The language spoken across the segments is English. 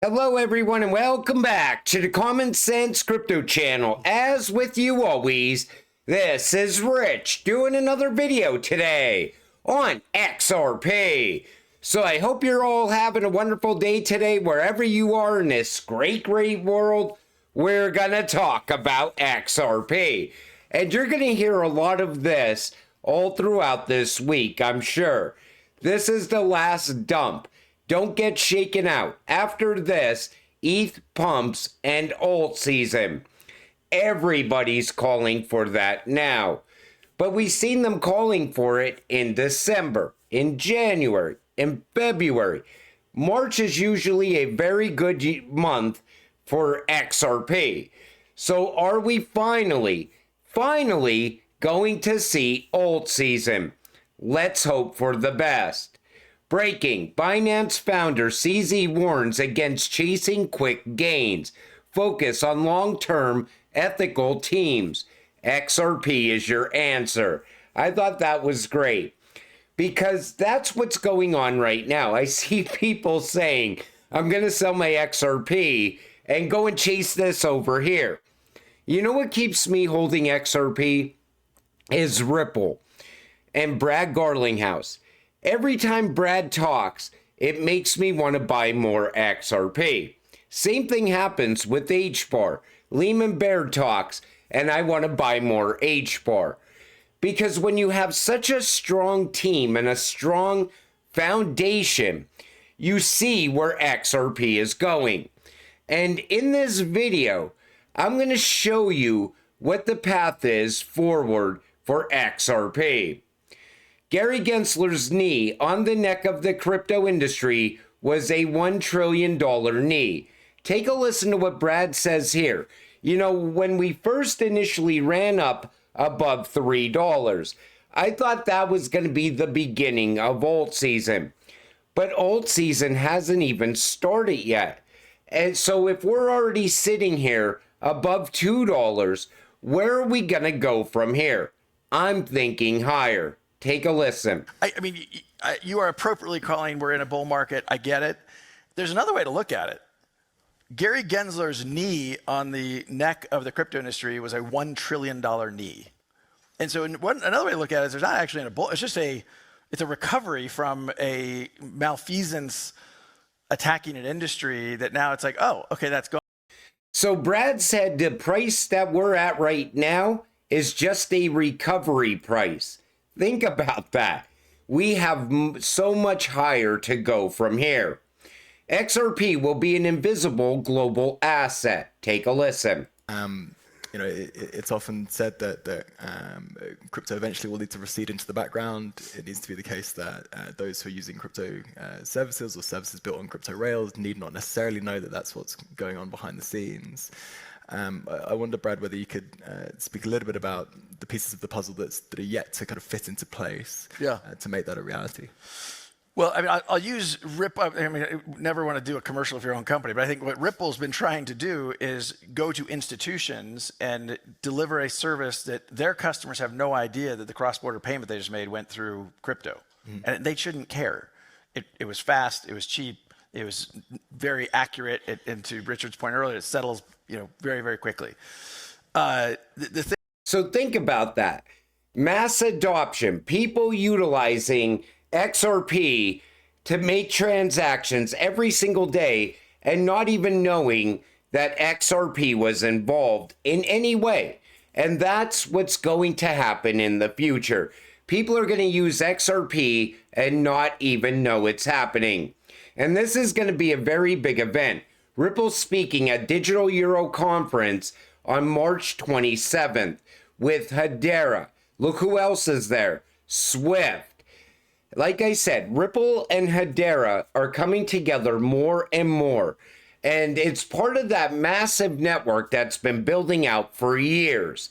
Hello everyone and welcome back to the Common Sense Crypto channel. As with you always, this is Rich doing another video today on XRP. So I hope you're all having a wonderful day today wherever you are in this great world. We're gonna talk about XRP. And you're gonna hear a lot of this all throughout this week, I'm sure. This is the last dump. Don't get shaken out. After this, ETH pumps and alt season. Everybody's calling for that now. But we've seen them calling for it in December, in January, in February. March is usually a very good month for XRP. So are we finally going to see alt season? Let's hope for the best. Breaking, Binance founder CZ warns against chasing quick gains. Focus on long-term ethical teams. XRP is your answer. I thought that was great because that's what's going on right now. I see people saying, I'm going to sell my XRP and go and chase this over here. You know what keeps me holding XRP is Ripple and Brad Garlinghouse. Every time Brad talks, it makes me want to buy more XRP. Same thing happens with HBAR. Lehman Bear talks, and I want to buy more HBAR. Because when you have such a strong team and a strong foundation, you see where XRP is going. And in this video, I'm going to show you what the path is forward for XRP. Gary Gensler's knee on the neck of the crypto industry was a $1 trillion knee. Take a listen to what Brad says here. You know, when we first initially ran up above $3, I thought that was going to be the beginning of alt season. But alt season hasn't even started yet. And so if we're already sitting here above $2, where are we going to go from here? I'm thinking higher. Take a listen. I mean, you are appropriately calling we're in a bull market. I get it. There's another way to look at it. Gary Gensler's knee on the neck of the crypto industry was a $1 trillion knee. And so another way to look at it is there's not actually in a bull. It's just it's a recovery from a malfeasance attacking an industry that now it's like, oh, okay, that's gone. So Brad said the price that we're at right now is just a recovery price. Think about that. We have so much higher to go from here. XRP will be an invisible global asset. Take a listen. It's often said that crypto eventually will need to recede into the background. It needs to be the case that those who are using crypto services or services built on crypto rails need not necessarily know that that's what's going on behind the scenes. I wonder, Brad, whether you could speak a little bit about the pieces of the puzzle that are yet to kind of fit into place to make that a reality. Well, I mean, I'll use Ripple. I mean, I never want to do a commercial for your own company, but I think what Ripple's been trying to do is go to institutions and deliver a service that their customers have no idea that the cross-border payment they just made went through crypto. And they shouldn't care. It was fast, it was cheap, it was very accurate, and to Richard's point earlier, it settles very, very quickly. So think about that. Mass adoption, people utilizing XRP to make transactions every single day and not even knowing that XRP was involved in any way. And that's what's going to happen in the future. People are going to use XRP and not even know it's happening. And this is going to be a very big event. Ripple's speaking at Digital Euro Conference on March 27th with Hedera. Look who else is there. Swift. Like I said, Ripple and Hedera are coming together more and more. And it's part of that massive network that's been building out for years.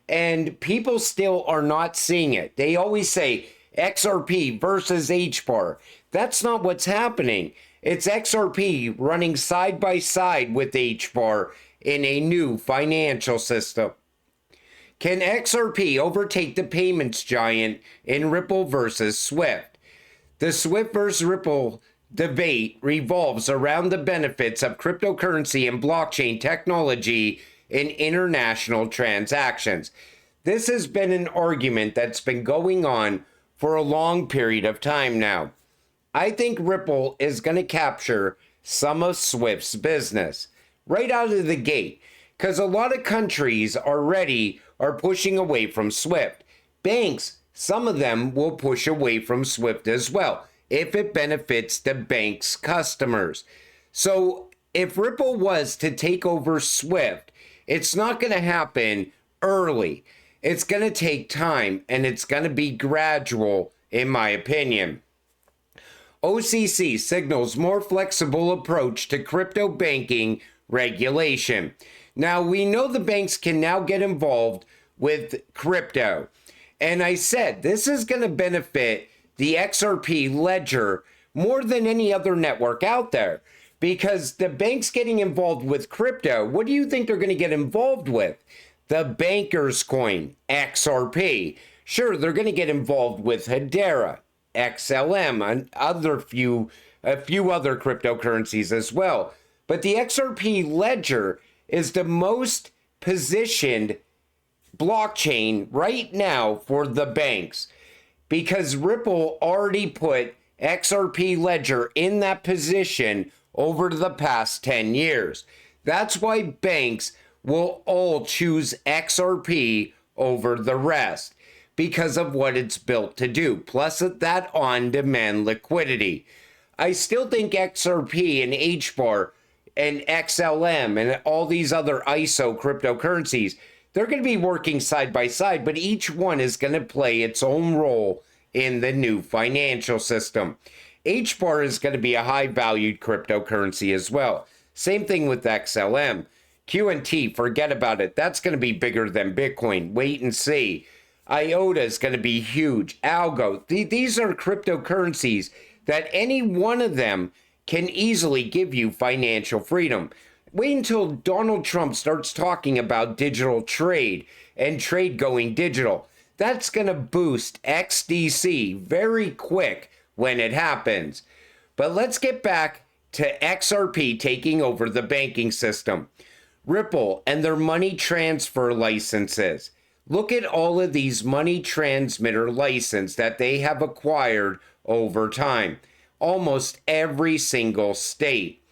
And people still are not seeing it. They always say XRP versus HBAR. That's not what's happening. It's XRP running side by side with HBAR in a new financial system. Can XRP overtake the payments giant in Ripple versus Swift? The Swift versus Ripple debate revolves around the benefits of cryptocurrency and blockchain technology in international transactions. This has been an argument that's been going on for a long period of time now. I think Ripple is going to capture some of Swift's business right out of the gate, because a lot of countries already are pushing away from Swift. Banks, some of them will push away from Swift as well, if it benefits the bank's customers. So if Ripple was to take over Swift, it's not going to happen early. It's going to take time, and it's going to be gradual, in my opinion. OCC signals more flexible approach to crypto banking regulation. Now, we know the banks can now get involved with crypto. And I said, this is going to benefit the XRP ledger more than any other network out there. Because the banks getting involved with crypto, what do you think they're going to get involved with? The banker's coin, XRP. Sure, they're going to get involved with Hedera, XLM, and a few other cryptocurrencies as well. But the XRP ledger is the most positioned blockchain right now for the banks, because Ripple already put XRP ledger in that position over the past 10 years. That's why banks will all choose XRP over the rest, because of what it's built to do, plus that on-demand liquidity. I still think XRP and HBAR and XLM and all these other ISO cryptocurrencies, they're going to be working side by side, but each one is going to play its own role in the new financial system. HBAR is going to be a high-valued cryptocurrency as well. Same thing with XLM. QNT, forget about it. That's going to be bigger than Bitcoin. Wait and see. IOTA is going to be huge. Algo. These are cryptocurrencies that any one of them can easily give you financial freedom. Wait until Donald Trump starts talking about digital trade and trade going digital. That's going to boost XDC very quick when it happens. But let's get back to XRP taking over the banking system. Ripple and their money transfer licenses. Look at all of these money transmitter licenses that they have acquired over time. Almost every single state.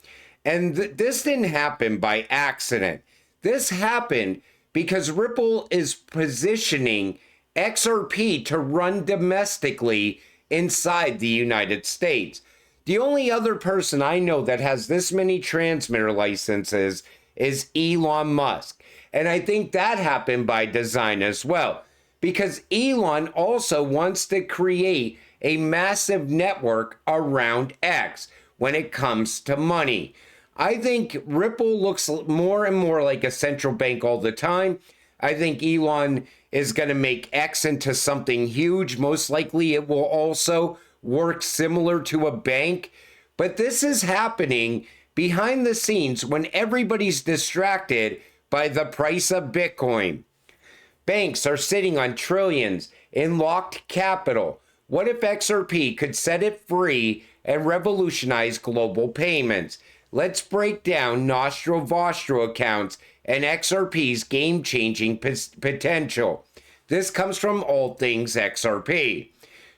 And this didn't happen by accident. This happened because Ripple is positioning XRP to run domestically inside the United States. The only other person I know that has this many transmitter licenses is Elon Musk. And I think that happened by design as well, because Elon also wants to create a massive network around X when it comes to money. I think Ripple looks more and more like a central bank all the time. I think Elon is going to make X into something huge. Most likely it will also work similar to a bank. But this is happening behind the scenes when everybody's distracted by the price of Bitcoin. Banks are sitting on trillions in locked capital. What if XRP could set it free and revolutionize global payments? Let's break down Nostro Vostro accounts and XRP's game-changing potential. This comes from All Things XRP.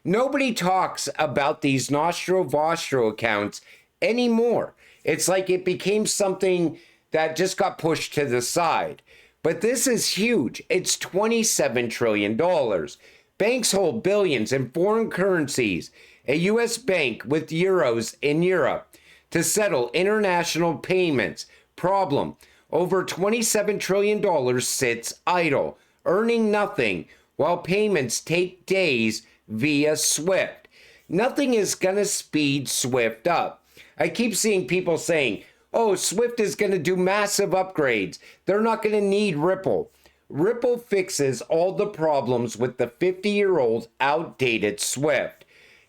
Nobody talks about these Nostro Vostro accounts anymore. It's like it became something that just got pushed to the side. But this is huge. It's $27 trillion. Banks hold billions in foreign currencies. A U.S. bank with euros in Europe to settle international payments. Problem: over $27 trillion sits idle, earning nothing, while payments take days via SWIFT. Nothing is going to speed SWIFT up. I keep seeing people saying, oh, SWIFT is going to do massive upgrades. They're not going to need Ripple. Ripple fixes all the problems with the 50-year-old outdated SWIFT.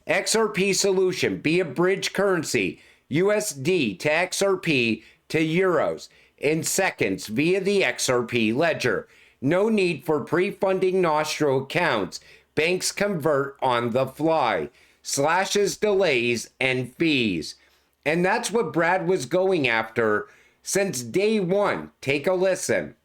XRP solution, be a bridge currency, USD to XRP to euros in seconds via the XRP ledger. No need for pre-funding Nostro accounts. Banks convert on the fly. Slashes delays and fees. And that's what Brad was going after since day one. Take a listen.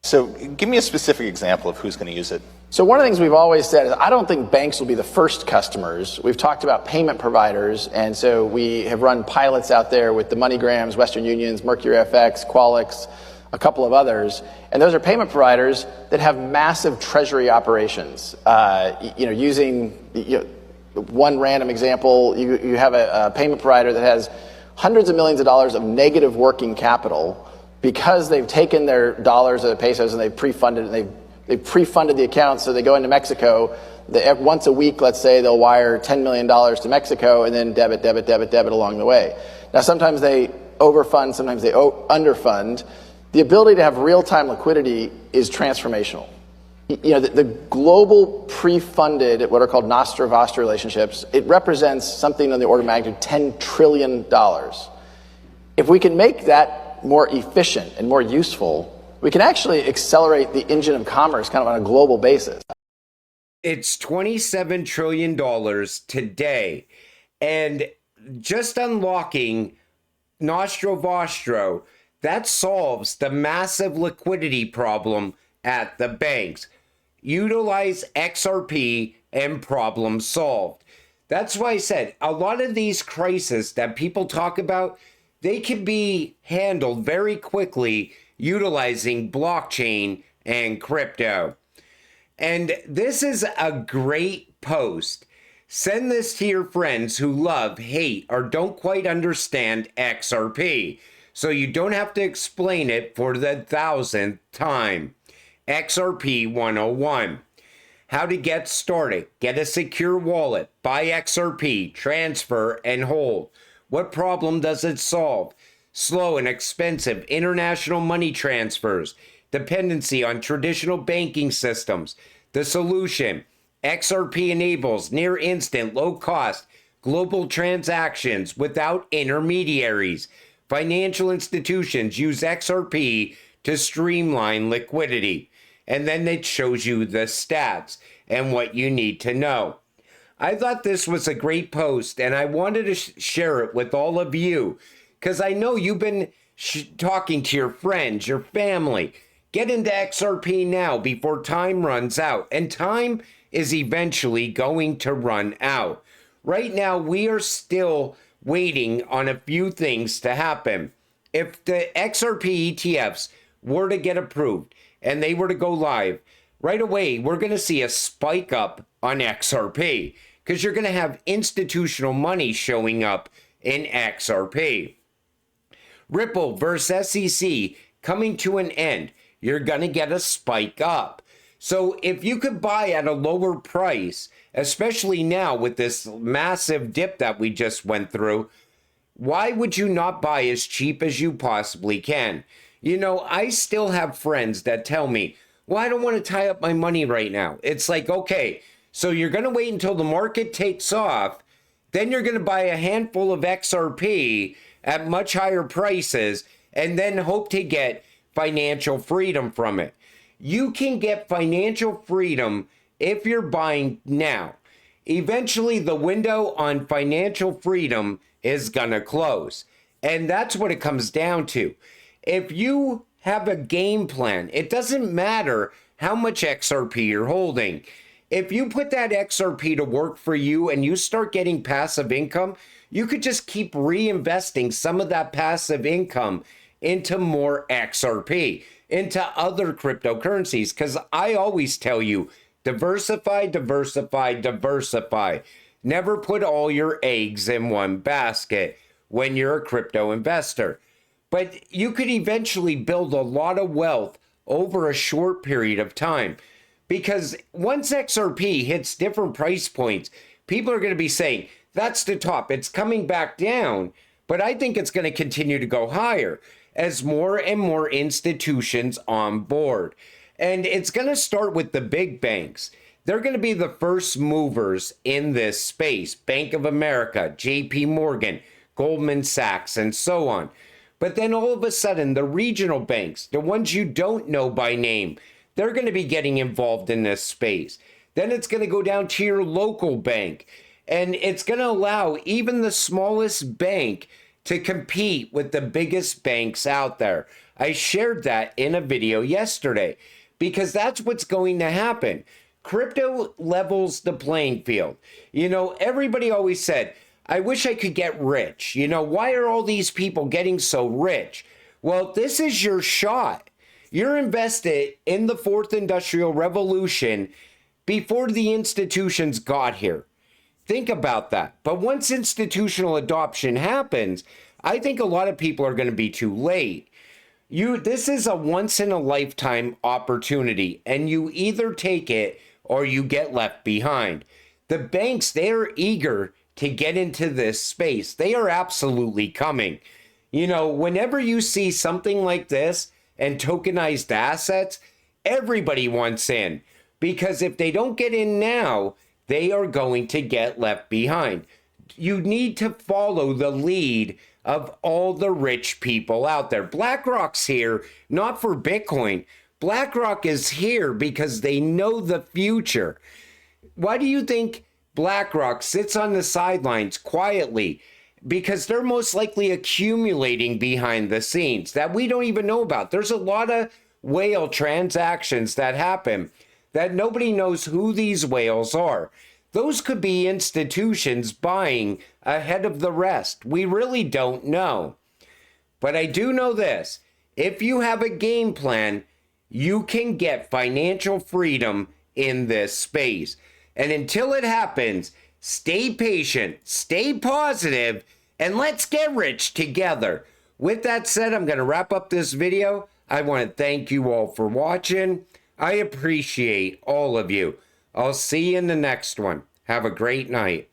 So give me a specific example of who's going to use it. So one of the things we've always said is I don't think banks will be the first customers. We've talked about payment providers, and so we have run pilots out there with the MoneyGrams, Western Unions, Mercury FX, Qualix, a couple of others, and those are payment providers that have massive treasury operations. Using one random example, you have a payment provider that has hundreds of millions of dollars of negative working capital because they've taken their dollars or their pesos and they've pre-funded the account, so they go into Mexico. Once a week, let's say, they'll wire $10 million to Mexico and then debit along the way. Now, sometimes they overfund, sometimes they underfund. The ability to have real-time liquidity is transformational. The global pre-funded, what are called Nostra-Vostra relationships, it represents something on the order of magnitude $10 trillion. If we can make that more efficient and more useful, we can actually accelerate the engine of commerce kind of on a global basis. It's $27 trillion today. And just unlocking Nostro Vostro, that solves the massive liquidity problem at the banks. Utilize XRP and problem solved. That's why I said a lot of these crises that people talk about, they can be handled very quickly utilizing blockchain and crypto. And this is a great post. Send this to your friends who love, hate, or don't quite understand XRP, so you don't have to explain it for the 1,000th time. XRP 101. How to get started. Get a secure wallet. Buy XRP. Transfer and hold. What problem does it solve? Slow and expensive international money transfers. Dependency on traditional banking systems. The solution. XRP enables near instant, low cost, global transactions without intermediaries. Financial institutions use XRP to streamline liquidity. And then it shows you the stats and what you need to know. I thought this was a great post, and I wanted to share it with all of you because I know you've been talking to your friends, your family. Get into XRP now before time runs out, and time is eventually going to run out. Right now, we are still waiting on a few things to happen. If the XRP ETFs were to get approved and they were to go live, right away, we're going to see a spike up on XRP because you're going to have institutional money showing up in XRP. Ripple versus SEC coming to an end. You're going to get a spike up. So if you could buy at a lower price, especially now with this massive dip that we just went through, why would you not buy as cheap as you possibly can? You know, I still have friends that tell me, well, I don't want to tie up my money right now. It's like, okay, so you're going to wait until the market takes off, then you're going to buy a handful of XRP at much higher prices, and then hope to get financial freedom from it. You can get financial freedom if you're buying now. Eventually, the window on financial freedom is going to close. And that's what it comes down to. If you have a game plan, it doesn't matter how much XRP you're holding. If you put that XRP to work for you and you start getting passive income, you could just keep reinvesting some of that passive income into more XRP, into other cryptocurrencies. Because I always tell you, diversify, diversify, diversify. Never put all your eggs in one basket when you're a crypto investor. But you could eventually build a lot of wealth over a short period of time. Because once XRP hits different price points, people are going to be saying, that's the top. It's coming back down. But I think it's going to continue to go higher as more and more institutions on board. And it's going to start with the big banks. They're going to be the first movers in this space. Bank of America, JP Morgan, Goldman Sachs, and so on. But then all of a sudden, the regional banks, the ones you don't know by name, they're going to be getting involved in this space. Then it's going to go down to your local bank. And it's going to allow even the smallest bank to compete with the biggest banks out there. I shared that in a video yesterday because that's what's going to happen. Crypto levels the playing field. You know, everybody always said, I wish I could get rich. You know, why are all these people getting so rich? Well, this is your shot. You're invested in the fourth industrial revolution before the institutions got here. Think about that. But once institutional adoption happens, I think a lot of people are going to be too late. This is a once in a lifetime opportunity, and you either take it or you get left behind. The banks, they're eager to get into this space. They are absolutely coming. You know, whenever you see something like this and tokenized assets, everybody wants in, because if they don't get in now, they are going to get left behind. You need to follow the lead of all the rich people out there. BlackRock's here, not for Bitcoin. BlackRock is here because they know the future. Why do you think BlackRock sits on the sidelines quietly? Because they're most likely accumulating behind the scenes that we don't even know about. There's a lot of whale transactions that happen that nobody knows who these whales are. Those could be institutions buying ahead of the rest. We really don't know. But I do know this. If you have a game plan, you can get financial freedom in this space. And until it happens, stay patient, stay positive, and let's get rich together. With that said, I'm going to wrap up this video. I want to thank you all for watching. I appreciate all of you. I'll see you in the next one. Have a great night.